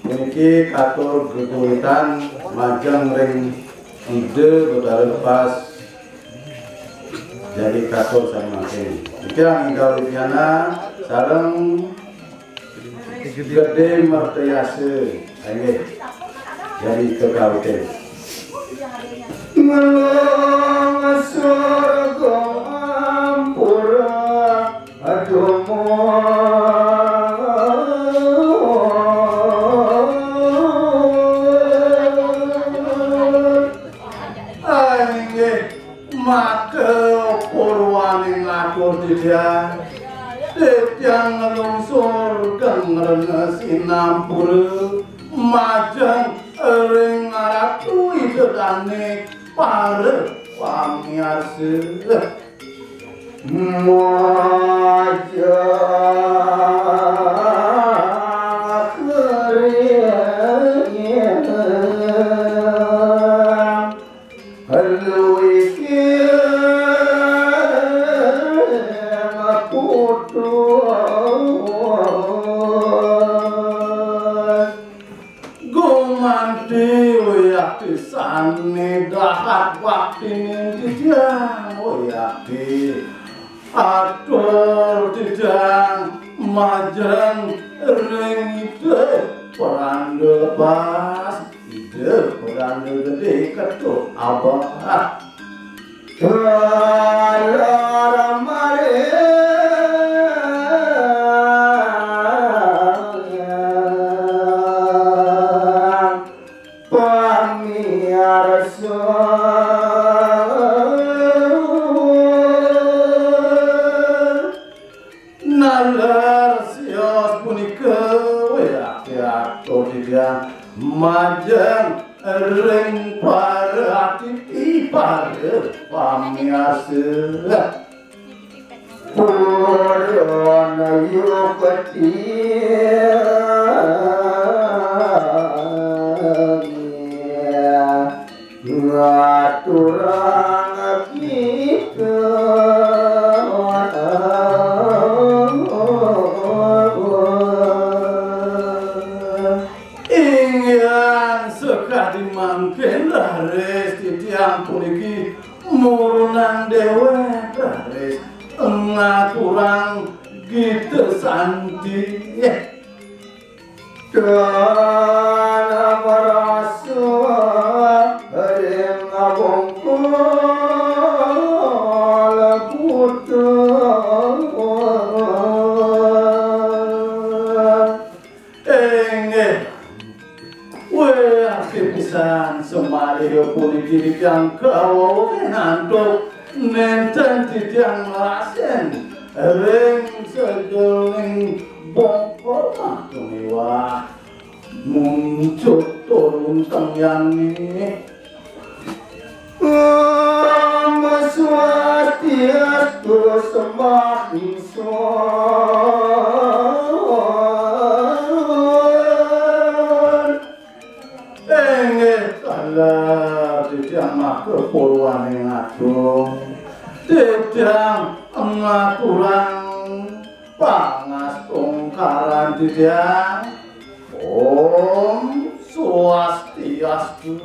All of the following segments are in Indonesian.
Niki katur gegulitan majang ring ide betara lepas jadi katur saya makin. Iki yang inggal Liviana sareng gede mertayase ayo jadi kekawin. Ngelong surga ampura adumo dia yang ngelungsur kang sinampura majang ring aratu idane pare pamiase sane dahat waktine tidang oyati atur tidang majang ring ide peranda lepas ide peranda gede ketuk abah kalara mare majang ring parati ipare pamiase purana yukati ngaturang kita mangken laris titiang puniki murunan dewe laris ngaturang gitu santi kana merasa ring abongkol putus pisan semari politik yang kau ngantuk nenten titiang lasen ring segeling bongkol tumiwa muncul turun tengyan ini meswatias terus semakin tidang kepuluhan yang agung tidang ngaturang pangas tungkaran tidang Om Swastiastu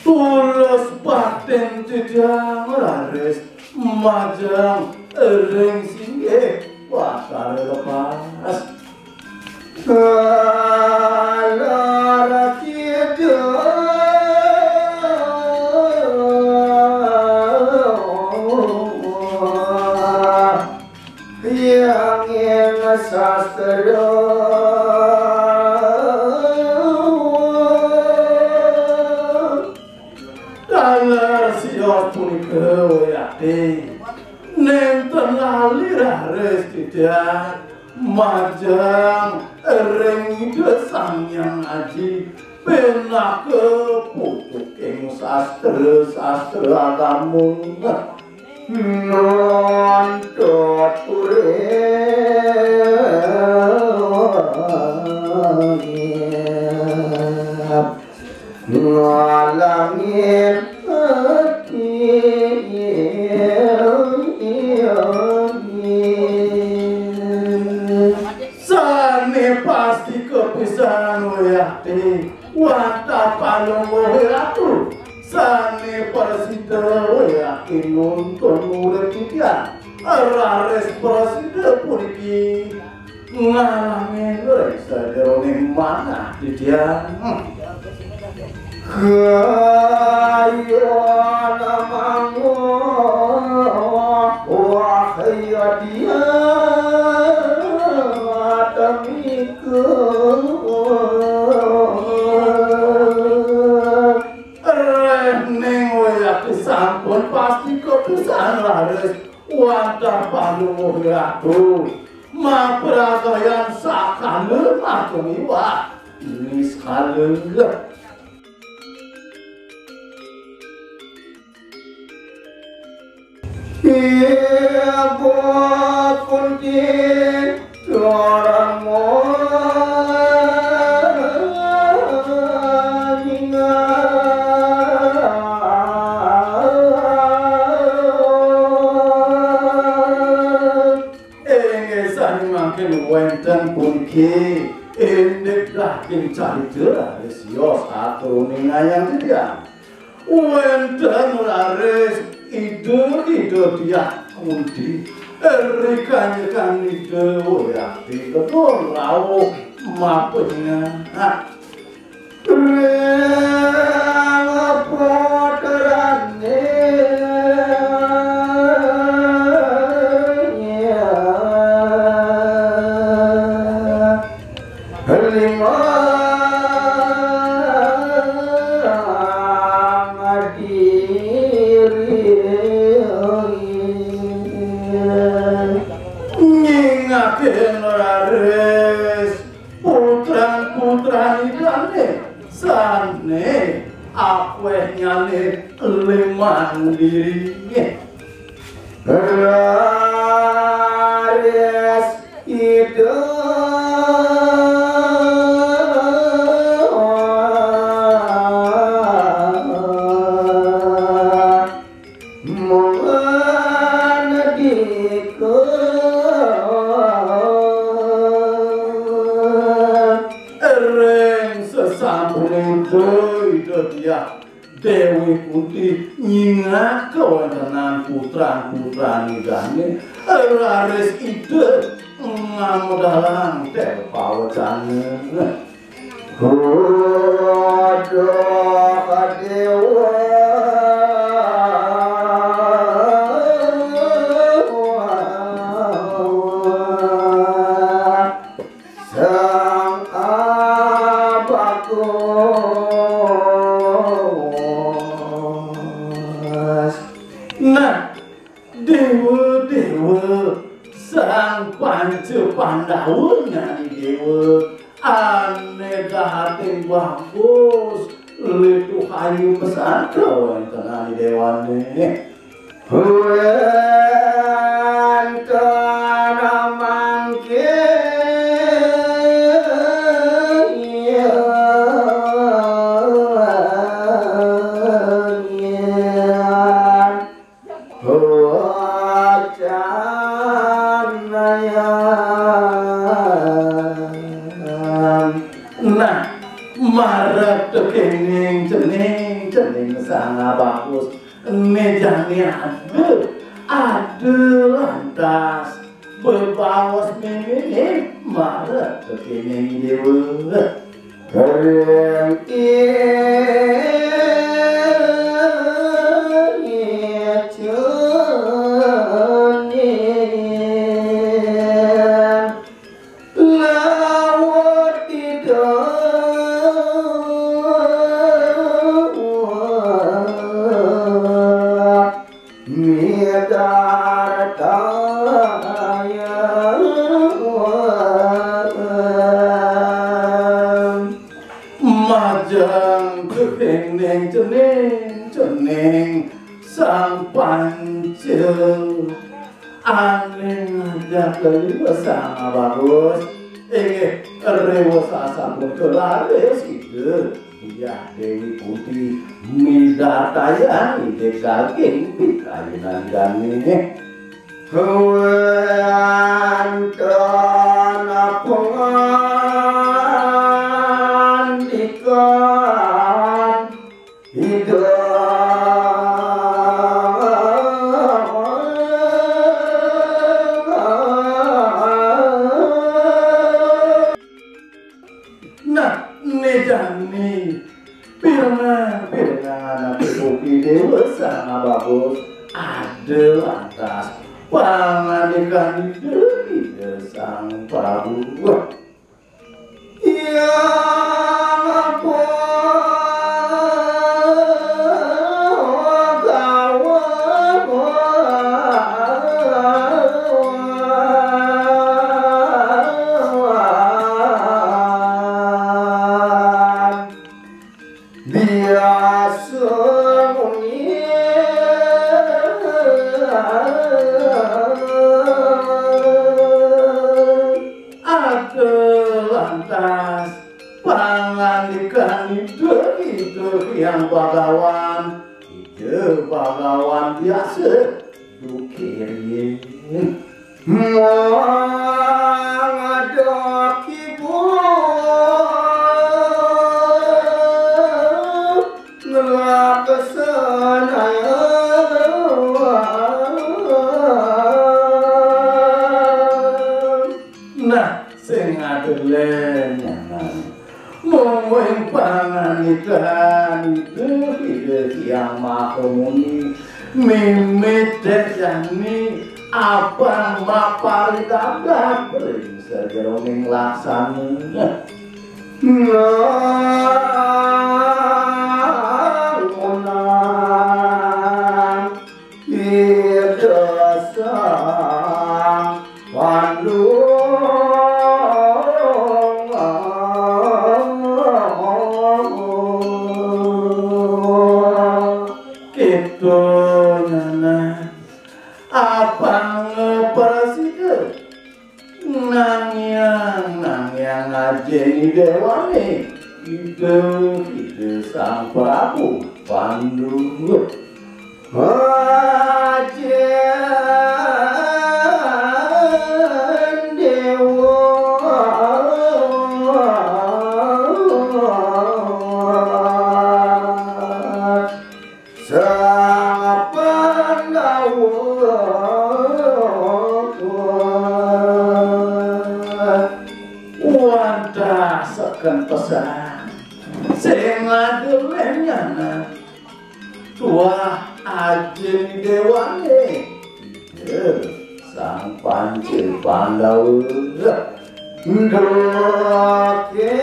tulus batin tidang laris majang ring singgih bakal lepas kalara tidang sastra dalar sios punika wayate nenten alirah tidak majang ring desang yang aji penak putuk ing sastra agama nuntut urip ngalangin sane pasti kepisahan wayate wata palung wayatu sane persida wayake nuntun urip titian rares persida puniki ngalangin resa deroning manah titian Kaya namamu wahai dia demiku Rening wayake sampun pasti kepisahan laris wantah palu aku mapragayan sakale makumiwa niskale Ibu kunci orang wenten puniki indek daking carita sios atuning ayang dia wenten laris ide dia undi rikanya kan ide wayati ketul rawuh mapenya sane akweh nyane leman diri rares ide Dewi Putih nyingat kewontenan putra-putrani gane laris ide ngamodalan tel pawacane Hodo kadewa sang abaku Dewa sang panca Pandawa nyani dewa ane dahating bagus litu kayu pesan kewenten ani dewane wenten mangke Maret kening cening sangat bagus mejanya ada lantas berbawas mimini Maret kening dewa kering sang pancil aning ngajak lima sang bagus rewa sasampun kelare sida ya Dewi Putih midatayani dekaking pitayunan gani Antara pengandikan hidup nah nejani pirna anak Putih dewasa bagus ada lantas panganikan dari sang Prabu yang apa yang bagawan ide bagawan biasa dukirin mengadok ibu ngelak kesenaya nah sing adelen mung panganikan itu yang makmuni mimit dejani abang mapari tabrak bering sejeroning laksana ngamunang idesang pandu nang ajeni dewane ide sang Prabu Pandu ajen dewa sang Pandawa sekan pesan sing adelenya wah ajeng dewane sang Pancil Pandawa ndoke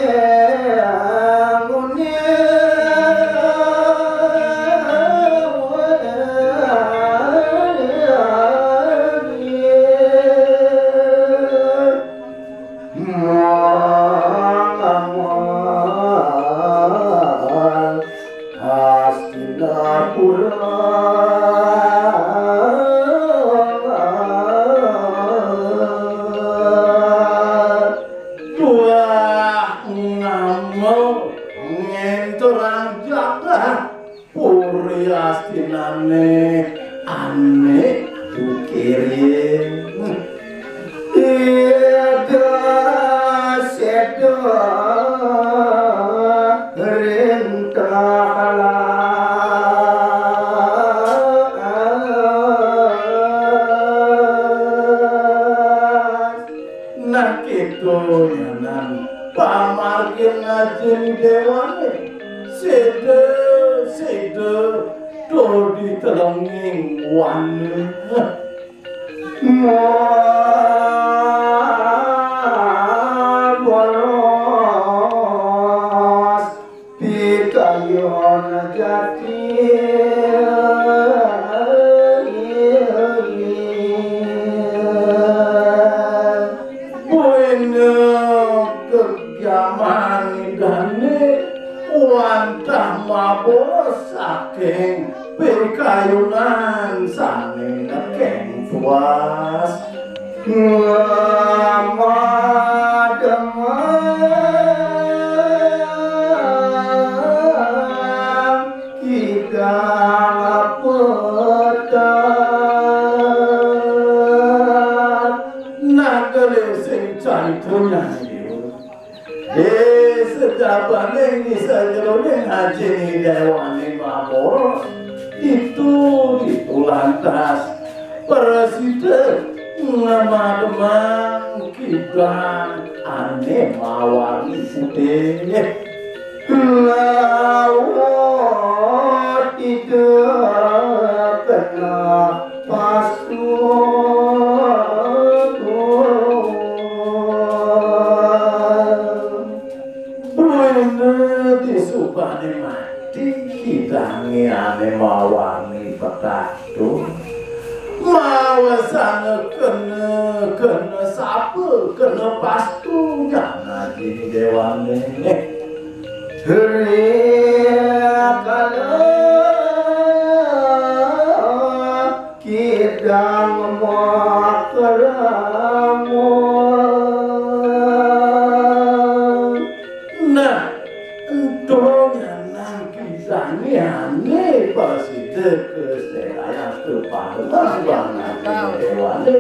angune aneh dukirin ida sedo rentala nak itu nyanan pamargin ngajin dewane sedo di telenging wane bolos pitayon jati buena kegiaman dane wantah mabos saking PKY turunan sane nekeng puas kita petat nagale sing cantunya sejabane ini sejeroning hajini dewani maboro itu lantas presiden nama demang kita aneh mawari putih laut itu kena disubane mati kita ngiane mawani petatu mawasana kena sapa kena pastu jangan di dewane kalau kita ngomong ane presiden kesehatan kepala banget dewane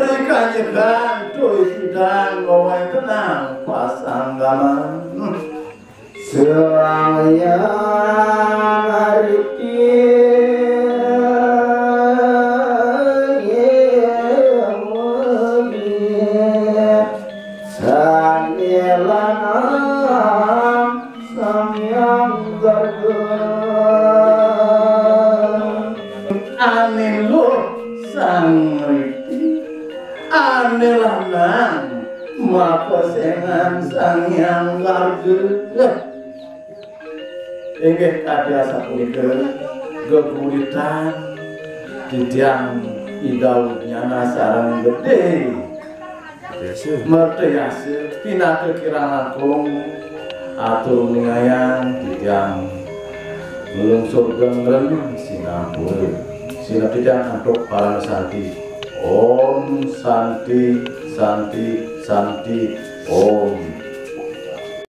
rekanya ganto sidang gawe tenang pasanggaman serangnya ariti ane lo sang riti ane lanang mapasengan sang yang garge inggih kadya sapunika geguritan didiang idau nyana sareng gede merteyase pinake kirang langkung atur ningayang didiang melungsur gengreng Singapura sinapidang antuk parang santi Om Santi Santi Santi Om